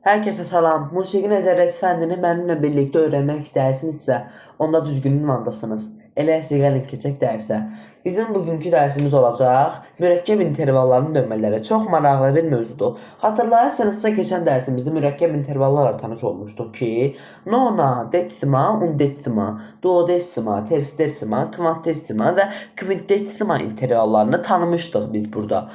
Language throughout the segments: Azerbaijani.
Herkese salam. Musiqi Nəzərəsi fəndini mənimlə birlikdə öyrənmək istəyirsinizsə, onda düzgün ünvandasınız. Elə sizə gəlin keçək dərsə. Bizim bugünkü dərsimiz olacaq mürəkkəb intervalların dönmələri. Çox maraqlı bir mövzudur. Hatırlayırsanızsa keçən dərsimizdə mürəkkəb intervallarla tanış olmuşduq ki, nona, desima, undesima, duodesima, tersidesima, kvantesima və kvintesima intervallarını tanımışdıq biz burada.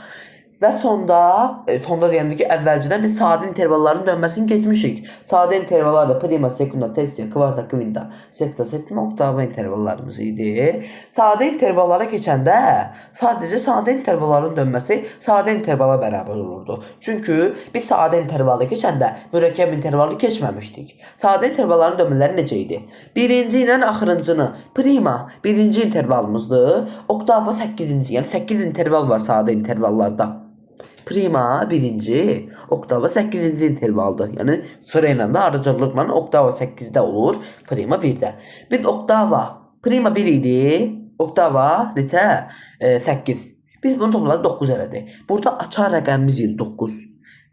Və sonda deyəndə ki, əvvəlcədən biz sadə intervalların dönməsini keçmişik. Sadə intervallar da prima, sekunda, tersia, kvarta, kvinta, seksta, septima, oktava intervallarımız idi. Sadə intervallara keçəndə sadəcə sadə intervalların dönməsi sadə intervala bərabər olurdu. Çünki biz sadə intervalı keçəndə mürəkkəb intervalı keçməmişdik. Sadə intervalların dönmələri necə idi? Birinci ilə axırıncını prima birinci intervalımızdır. Oktava 8-ci, yəni 8 interval var sadə intervallarda. Prima birinci, oktava 8-ci intervaldır. Yəni sıra ilə də arıcılıqla oktava 8-də olur, prima 1-də. Biz oktava, prima 1 idi, oktava neçə? 8. Biz bunu topladık 9 elədik. Burada açar rəqəmimiz 9.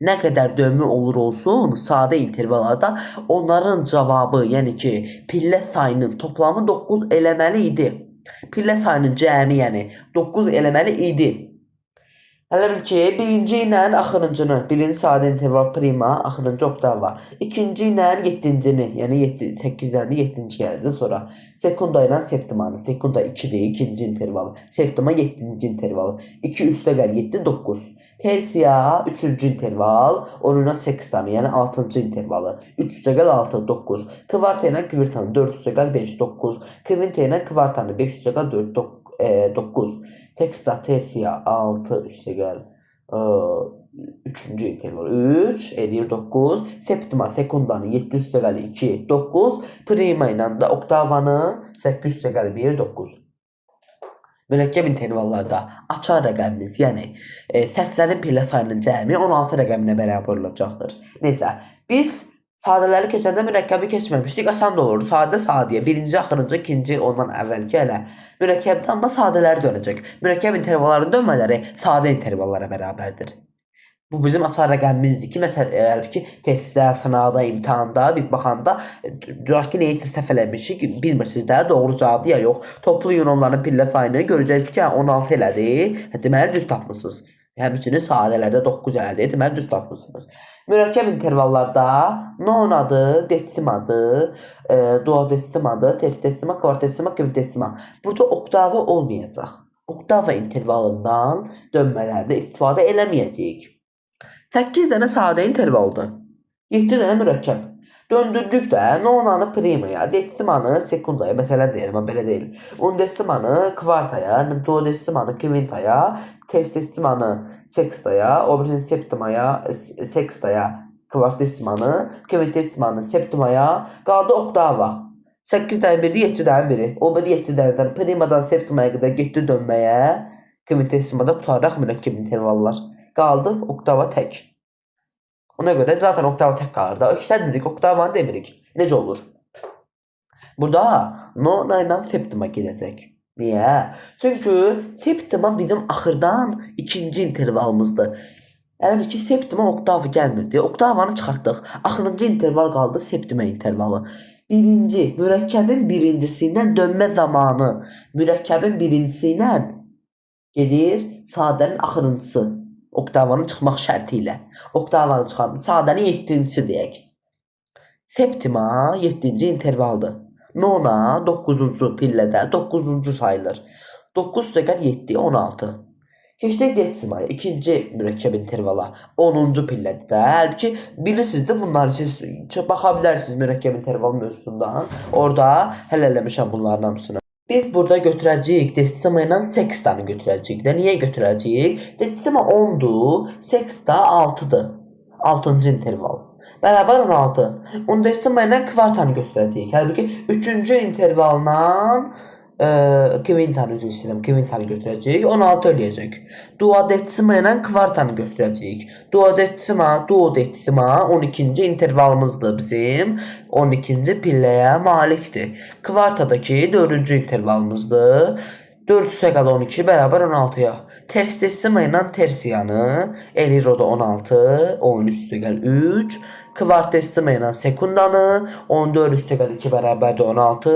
Nə qədər dönmü olur olsun, sadə intervallarda onların cavabı, yəni ki, pillə sayının toplamı 9 eləməli idi. Pillə sayının cəmi, yəni 9 eləməli idi. Hələ bil ki, birinci ilə axırıncını, birinci sadə interval prima, axırıncı oktava. İkinci ilə 7-cini, yəni 8-dən 7-ci gəldi. Sonra sekunda ilə septimanı. Sekunda 2-dir, ikinci intervalı. Septima 7-ci intervalı. 2 üstə gəl 7, 9. Tersiya 3-cü interval, onun ilə sekstanı, yəni 6-cı intervalı. 3 üstə gəl 6, 9. Kvarta ilə kvirtanı 4 üstə gəl 5, 9. Kvinta ilə kvartanı 5 üstə gəl 4, 9. Teksta tersiya 6 üstə gəl 3-cü interval 3 edir 9. Septima sekundanı 7 üstə gəl 2, 9. Prima ilə də oktavanı 8 üstə gəl 1, 9. Mürəkkəb intervallarda açar rəqəmimiz, yəni səslərin pillə sayının cəmi 16 rəqəminə bərabər olacaqdır. Necə? Biz sadələri keçəndə mürəkkəbi keçməmişdik, asan da olurdu. Sadəyə, birinci, axırıncı, ikinci, ondan əvvəlki elə. Mürəkkəbdə amma sadələri dönəcək. Mürəkkəb intervalların dönmələri sadə intervallara bərabərdir. Bu bizim açar rəqəmimizdir ki, məsələn, testdə, sınavda, imtahanda biz baxanda görək ki, neysə səhv eləmişik, bilmirsiniz də, doğru cavabdır ya yox. Toplayın onların pillə sayını, görəcəksiniz ki, 16 elədi. Deməli, düz tapmışsınız. Həmçinin sadələrdə 9 elədi, deməli, düz tapmışsınız. Mürəkkəb intervallarda nonadır, desimadır, duodesimadır, tersidesima, kvartesima, kvintesima. Burada oktava olmayacaq. Oktava intervalından dönmələrdə istifadə eləməyəcəyik. 8 dənə sadə intervaldır. 7 dənə mürəkkəb. Döndürdükdə nonanı primaya, desimanı sekundaya, məsələn deyirəm, belə deyil. Undesimanı kvartaya, duodesimanı kvintaya, tersidesimanı sekstaya, obrin septimaya, sekstaya, kvartesimanı, kvintesimanı septimaya, qaldı oktava. 8 dənə biri, 7 dənə biri. O biri 7 dənədən primadan septimaya qədər getdi dönməyə, kvintesimada qutaraq mürəkkəb intervallar. Qaldı oktava tək. Ona görə zaten oktava tək qalır da. İşlətmirik, oktavanı demirik. Necə olur? Burada nona ilə septima gedəcək. Niyə? Çünki septima bizim axırdan ikinci intervalımızdır. Yəni ki, septima oktavı gəlmirdi. Oktavanı çıxartdıq. Axırıncı interval qaldı septima intervalı. Birinci, mürəkkəbin birincisi ilə dönmə zamanı. Mürəkkəbin birincisi ilə gedir sadənin axırıncısı. Oktavanın çıxmaq şərti ilə. Oktavanı çıxartdı. Sadənin 7-cisi deyək. Septima 7-ci intervaldır. Nona 9-cu pillədə 9-cu sayılır. 9 üstə gəl 7, 16. Keçdik desimaya, ikinci mürəkkəb intervala. 10-cu pillədir də. Halbuki bilirsiniz də bunları siz baxa bilərsiniz mürəkkəb interval mövzusundan. Orada həll eləmişəm bunların hamısını. Biz burada götürəcəyik, desima ilə sekstanı götürəcəyik. Niyə götürəcəyik? Desima 10-dur, seksta 6-dır. 6-cı interval. Bərabər 16. Undesima ilə kvartanı götürəcəyik. Halbuki 3-cü intervalla kvintanı üzr istəyirəm, kvintanı götürəcəyik. 16 eləyəcək. Duodesima ilə kvartanı götürəcəyik. Duodesima 12-ci intervalımızdır bizim. 12-ci pilləyə malikdir. Kvartadakı 4-cü intervalımızdır. 4 üstə qalan 12 bərabər 16-ya. Terstissima ilə tersiyanı eləyir o da 16. 13 üstə gəl 3. Kvartissima ilə sekundanı 14 üstə gəl 2 bərabərdir 16.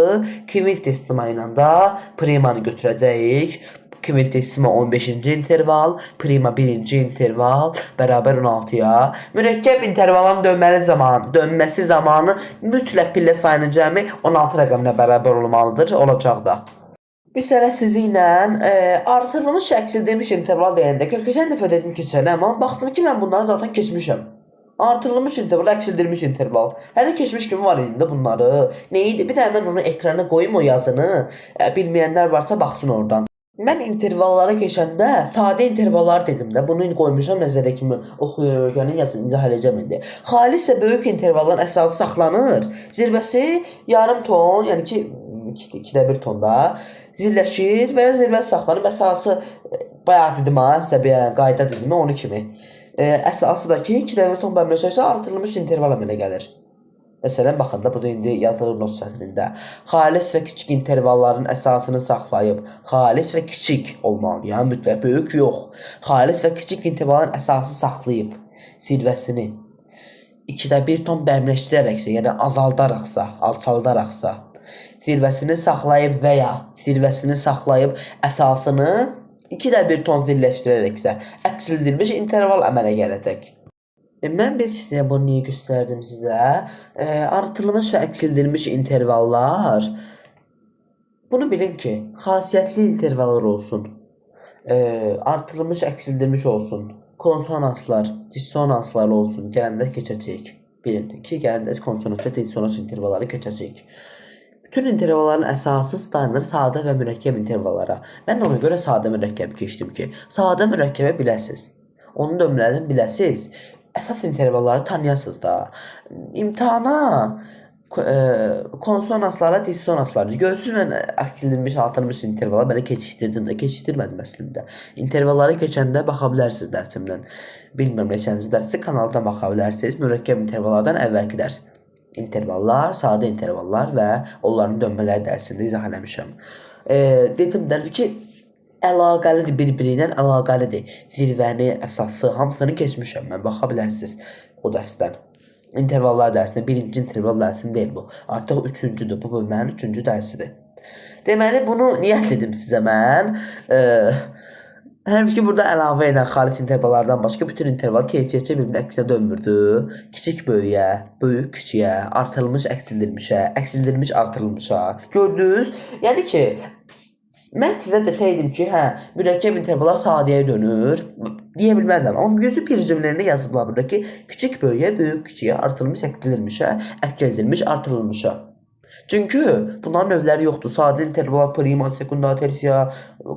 Kvintissima ilə də primanı götürəcəyik. Kvintissima 15-ci interval, prima 1-ci interval bərabər 16-ya. Mürəkkəb intervalın dönməsi zamanı mütləq pillə sayının cəmi 16 rəqəminə bərabər olmalıdır, olacaq da. Biz hələ sizi ilə artırılmış əksildirilmiş interval deyəndə keçən dəfə dedim keçən, amma baxdım ki, mən bunları zaten keçmişəm. Artırılmış interval, əksildirilmiş interval. Hələ keçmiş kimi var idi bunları. Neydi? Bir də mən onu ekrana qoyum o yazını. Bilməyənlər varsa baxsın oradan. Mən intervallara keçəndə sadə intervallar dedim də. Bunu qoymuşam nəzərə kimi oxuyur, öyrənir, yazın, izah edəcəm indi. Xalis və böyük intervalların əsası saxlanır. Zirvəsi yarım ton, yəni ki 2/1 tonda zirləşir və zirvəsi saxlanır. Əsası bayaq dedim ha, sizə bir qayda dedim onu kimi. Əsası da ki 2/1 ton bölünsə artırılmış interval əmələ gəlir. Məsələn, baxın da burada indi yazılır not sətrində. Xalis və kiçik intervalların əsasını saxlayıb. Xalis və kiçik olmalı, yəni mütləq böyük yox. Xalis və kiçik intervalların əsası saxlayıb zirvəsini 2/1 ton bərmləşdirərəksə, yəni azaldaraqsa, alçaldaraqsa, zirvəsini saxlayıb və ya zirvəsini saxlayıb əsasını 2/1 ton zirləşdirərəksə, əksildirilmiş interval əmələ gələcək. Mən bir sizə bunu niyə göstərdim sizə? Artırılmış və əksildirilmiş intervallar. Bunu bilin ki, xasiyyətli intervallar olsun. Artırılmış, əksildirilmiş olsun. Konsonanslar, dissonanslar olsun. Gələndə keçəcəyik. Bilin ki, gələndə konsonans və dissonans intervalları keçəcəyik. Bütün intervalların əsası standart sadə və mürəkkəb intervallara. Mən ona görə sadə mürəkkəb keçdim ki, sadə mürəkkəbə biləsiz. Onun nömrələrini biləsiz. Əsas intervalları tanıyasınız da. İmtahana konsonanslara, dissonanslara. Görürsünüz, mən əksildirilmiş, artırılmış intervala belə keçişdirdim də, keçişdirmədim əslində. İntervalları keçəndə baxa bilərsiniz dərsimdən. Bilmirəm neçənci dərsi kanalda baxa bilərsiniz. Mürəkkəb intervallardan əvvəlki dərs. İntervallar, sadə intervallar və onların dönmələri dərsində izah eləmişəm. Dedim də ki, əlaqəlidir, bir-biri ilə əlaqəlidir. Zirvəni, əsası, hamısını keçmişəm mən, baxa bilərsiniz o dərsdən. İntervallar dərsində, birinci interval dərsim deyil bu. Artıq üçüncüdür, bu mənim üçüncü dərsidir. Deməli, bunu niyə dedim sizə mən? Həmçinin burada əlavə edən xalis intervallardan başqa bütün interval keyfiyyətcə bir-birinə əksinə dönmürdü. Kiçik böyüyə, böyük kiçiyə, artırılmış əksildirilmişə, əksildirilmiş artırılmışa. Gördünüz? Yəni ki, mən sizə desəydim ki, mürəkkəb intervallar sadəyə dönür, deyə bilməzdim. Amma gözü bir cümləndə yazıblar burada ki, kiçik böyüyə, böyük kiçiyə, artırılmış əksildirilmişə, əksildirilmiş artırılmışa. Çünki bunların növləri yoxdur. Sadə interval, prima, sekunda, tersiya,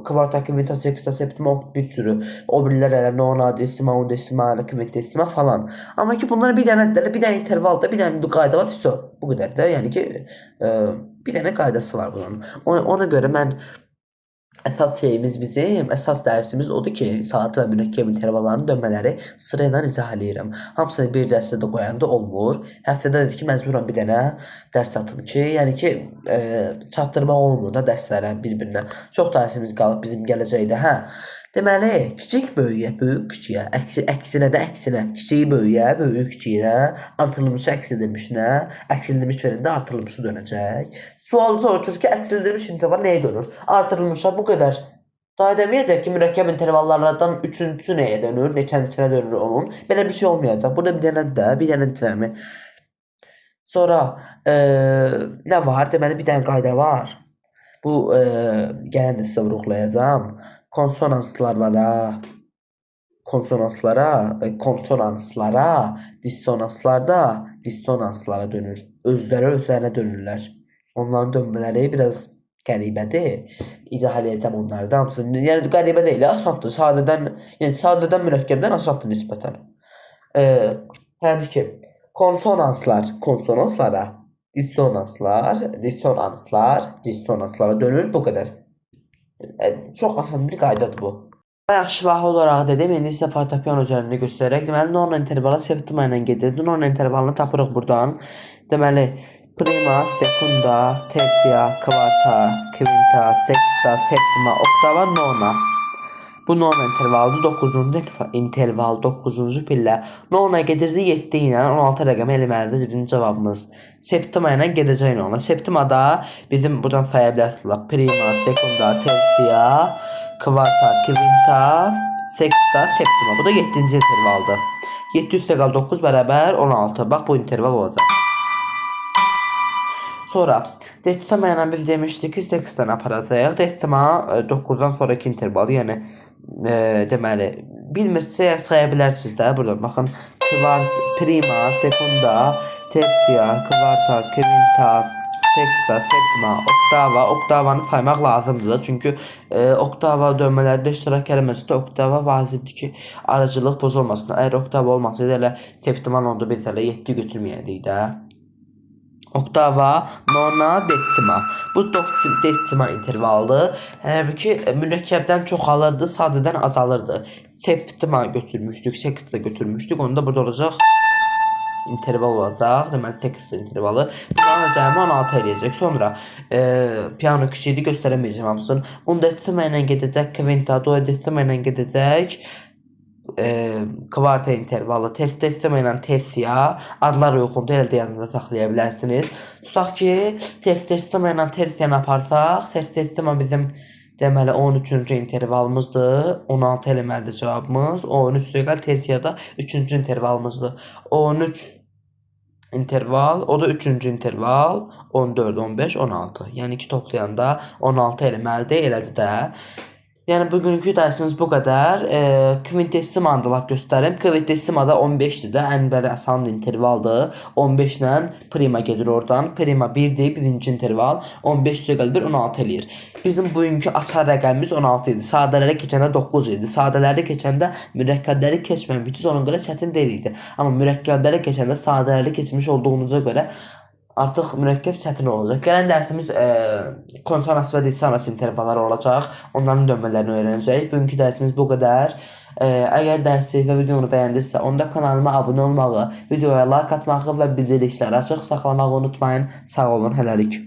kvarta, kvintə, seksta, septima, bir sürü. O birlər elə nona, desima, undesima, kvintesima falan. Amma ki bunların bir dənə intervalda, bir dənə bir qayda var. Bu qədər də. Yəni ki, bir dənə qaydası var bunun. Ona görə mən əsas şeyimiz bizim, əsas dərsimiz odur ki, saat və mürəkkəb intervallarının dönmələri sıra ilə izah eləyirəm. Hamısını bir dərsdə qoyanda olmur. Həftədə dedik ki, məcburan bir dənə dərs atım ki, yəni ki, çatdırmaq olmur da dərslərə bir-birinə. Çox dərsimiz qalıb bizim gələcəkdə, Deməli, kiçik böyüyə, böyük kiçiyə, əksinə də əksinə, kiçik böyüyə, böyük kiçiyə, artırılmış əksildirilmişinə, əksildirilmiş verəndə artırılmışı dönəcək. Sual soruşur ki, əksildirilmiş interval nəyə dönür? Artırılmışa bu qədər. Daha deməyəcək ki, mürəkkəb intervallardan üçüncüsü nəyə dönür, neçəncinə dönür onun. Belə bir şey olmayacaq. Burada bir dənə cəmi. Sonra nə var? Deməli, bir dənə qayda var. Bu, gələn də sizə vurğulayacağım. Konsonanslara, dissonanslara dönür. Özlərinə dönürlər. Onların dönmələri biraz qəribədir. İzah eləyəcəm onları da hamısını. Yəni qəribə deyil, asandır. Sadədən mürəkkəbdən asandır nisbətən. Yəni ki, konsonanslara, dissonanslara dönür, bu qədər. Çox asan bir qaydadır bu. Bayaq şifahi olaraq dedim, indi sizə fortepiano üzərində göstərərək. Deməli, norma intervalı septima ilə gedir. Norma intervalını tapırıq buradan. Deməli, prima, secunda, tertia, quarta, quinta, sexta, septima, oktava, nona. Bu nona intervaldır. 9-cu interval 9-cu pillə. Nona gedirdi 7 ilə 16 rəqəmi eləməlidir bizim cavabımız. Septima ilə gedəcək nona. Septimada bizim buradan saya bilərsiniz. Prima, secunda, tertia, quarta, quinta, sexta, septima. Bu da 7-ci intervaldır. 7 üstə qal 9 bərabər 16. Bax bu interval olacaq. Sonra decima ilə biz demişdik ki, sexdən aparacağıq. Decima 9-dan sonraki intervalı, yəni deməli, bilmirsə saya bilərsiniz də. Burada baxın, prima, secunda, tertia, quarta, quinta, sexta, septima, oktava. Oktavanı saymaq lazımdır. Çünki oktava dövmələrdə iştirak eləməsə də oktava vacibdir ki, aracılıq pozulmasın. Əgər oktava olmasaydı elə septiman oldu, biz elə 7 götürməyəydik də. Oktava, nona, decima. Bu decima intervaldır. Hələ ki, mürəkkəbdən çoxalırdı, sadədən azalırdı. Septima götürmüşdük, sexta götürmüşdük. Onda burada olacaq interval olacaq. Deməli, sexta intervalı. Bundan cəmi 16 eləyəcək. Sonra piano kiçiydi, göstərəməyəcəm hamısını. Undecima ilə gedəcək, quinta, duodecima ilə gedəcək. Quarta intervalı, tercesima ilə tersia adlar uyğundur, əldə yazında saxlaya bilərsiniz. Tutaq ki, tercesima ilə tersiyanı aparsaq, tercesima bizim deməli 13-cü intervalımızdır. 16 eləməlidir cavabımız. 13 üstəgəl tersiyada 3-cü intervalımızdır. 13 interval, o da 3-cü interval. 14, 15, 16. Yəni ki, toplayanda 16 eləməlidir, elədir də. Yəni bugünkü dərsimiz bu qədər. Kvintessimanı da lap göstərim. Kvintessimada 15-dir də, ən belə asan intervaldır. 15 ilə prima gedir oradan. Prima 1-dir, birinci interval. 15 üstəgəl 1, 16 eləyir. Bizim bugünkü açar rəqəmimiz 16 idi. Sadələri keçəndə 9 idi. Sadələri keçəndə mürəkkəbləri keçməmişdik. Ona görə çətin deyil idi. Amma mürəkkəbləri keçəndə sadələri keçmiş olduğunuza görə artıq mürəkkəb çətin olacaq. Gələn dərsimiz konsonans və dissonans intervalları olacaq. Onların dönmələrini öyrənəcəyik. Bugünkü dərsimiz bu qədər. Əgər dərsi və videonu bəyəndinizsə, onda kanalıma abunə olmağı, videoya like atmağı və bildirişləri açıq saxlamağı unutmayın. Sağ olun, hələlik.